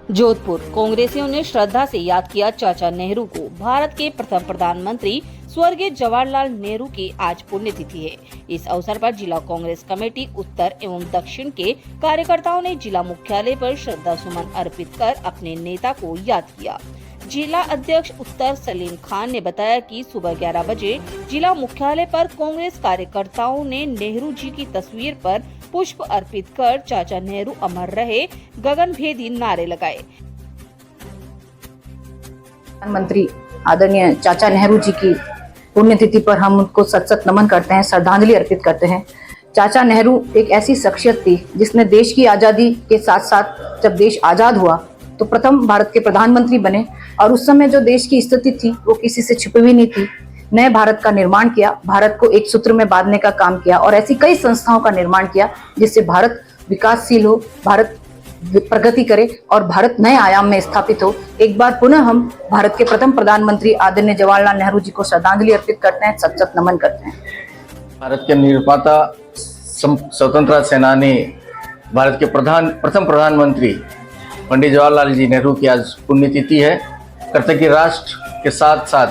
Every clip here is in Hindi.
जोधपुर कांग्रेसियों ने श्रद्धा से याद किया चाचा नेहरू को। भारत के प्रथम प्रधानमंत्री स्वर्गीय जवाहरलाल नेहरू की आज पुण्यतिथि है। इस अवसर पर जिला कांग्रेस कमेटी उत्तर एवं दक्षिण के कार्यकर्ताओं ने जिला मुख्यालय पर श्रद्धा सुमन अर्पित कर अपने नेता को याद किया। जिला अध्यक्ष उत्तर सलीम खान ने बताया कि सुबह 11 बजे जिला मुख्यालय पर कांग्रेस कार्यकर्ताओं ने नेहरू जी की तस्वीर पर पुष्प अर्पित कर चाचा नेहरू अमर रहे गगनभेदी नारे लगाए। प्रधानमंत्री आदरणीय चाचा नेहरू जी की पुण्यतिथि पर हम उनको सत सत नमन करते हैं, श्रद्धांजलि अर्पित करते हैं। चाचा नेहरू एक ऐसी शख्सियत थी जिसने देश की आजादी के साथ साथ जब देश आजाद हुआ तो प्रथम भारत के प्रधानमंत्री बने और उस समय जो देश की स्थिति थी वो किसी से छिपी हुई नहीं थी। नए भारत का निर्माण किया, भारत को एक सूत्र में बांधने का काम किया और ऐसी कई संस्थाओं का निर्माण किया जिससे भारत विकासशील हो, भारत प्रगति करे और भारत नए आयाम में स्थापित हो। एक बार पुनः हम भारत के प्रथम प्रधानमंत्री आदरणीय जवाहरलाल नेहरू जी को श्रद्धांजलि अर्पित करते हैं, सत सत नमन करते हैं। भारत के निर्माता, स्वतंत्रता सेनानी, भारत के प्रथम प्रधानमंत्री पंडित जवाहरलाल जी नेहरू की आज पुण्यतिथि है। कृतज्ञ राष्ट्र के साथ साथ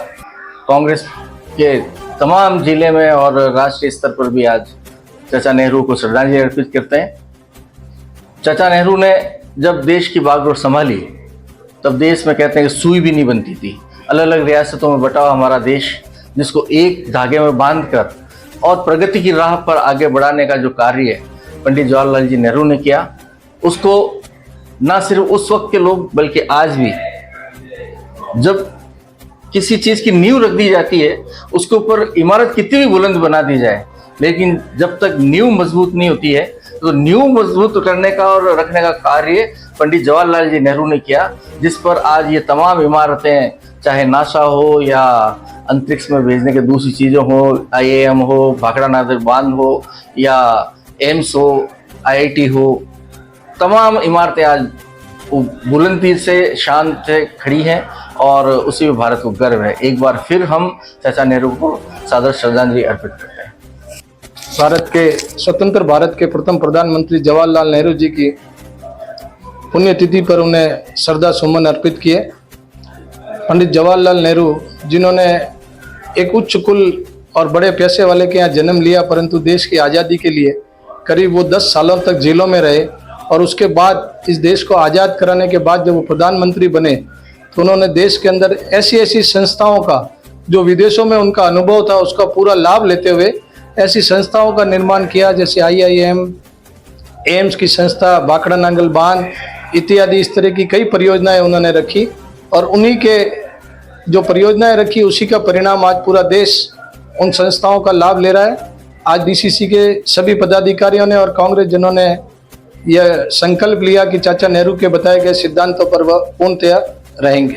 कांग्रेस के तमाम जिले में और राष्ट्रीय स्तर पर भी आज चाचा नेहरू को श्रद्धांजलि अर्पित करते हैं। चाचा नेहरू ने जब देश की बागडोर संभाली तब देश में कहते हैं कि सुई भी नहीं बनती थी। अलग अलग रियासतों में बटा हुआ हमारा देश, जिसको एक धागे में बांधकर और प्रगति की राह पर आगे बढ़ाने का जो कार्य पंडित जवाहरलाल जी नेहरू ने किया, उसको ना सिर्फ उस वक्त के लोग बल्कि आज भी जब किसी चीज की नींव रख दी जाती है उसके ऊपर इमारत कितनी भी बुलंद बना दी जाए, लेकिन जब तक नींव मजबूत नहीं होती है तो नींव मजबूत करने का और रखने का कार्य पंडित जवाहरलाल जी नेहरू ने किया, जिस पर आज ये तमाम इमारतें, चाहे नासा हो या अंतरिक्ष में भेजने की दूसरी चीज़ों हो, IIM हो, भाखड़ा नादर बांध हो या एम्स हो, IIT हो, तमाम इमारतें आज बुलंदी से, शान से खड़ी हैं और उसी में भारत को गर्व है। एक बार फिर हम चाचा नेहरू को सादर श्रद्धांजलि अर्पित करते हैं। भारत के स्वतंत्र भारत के प्रथम प्रधानमंत्री जवाहरलाल नेहरू जी की पुण्यतिथि पर उन्हें श्रद्धा सुमन अर्पित किए। पंडित जवाहरलाल नेहरू जिन्होंने एक उच्च कुल और बड़े पैसे वाले के यहाँ जन्म लिया, परंतु देश की आज़ादी के लिए करीब वो 10 सालों तक जेलों में रहे और उसके बाद इस देश को आज़ाद कराने के बाद जब वो प्रधानमंत्री बने तो उन्होंने देश के अंदर ऐसी ऐसी संस्थाओं का, जो विदेशों में उनका अनुभव था, उसका पूरा लाभ लेते हुए ऐसी संस्थाओं का निर्माण किया, जैसे IIM, एम्स की संस्था, भाखड़ा नांगल बांध इत्यादि। इस तरह की कई परियोजनाएं उन्होंने रखी और उन्हीं के जो परियोजनाएं रखी उसी का परिणाम आज पूरा देश उन संस्थाओं का लाभ ले रहा है। आज DCC के सभी पदाधिकारियों ने और कांग्रेस जनों ने यह संकल्प लिया कि चाचा नेहरू के बताए गए सिद्धांतों पर वह पूर्णतया रहेंगे।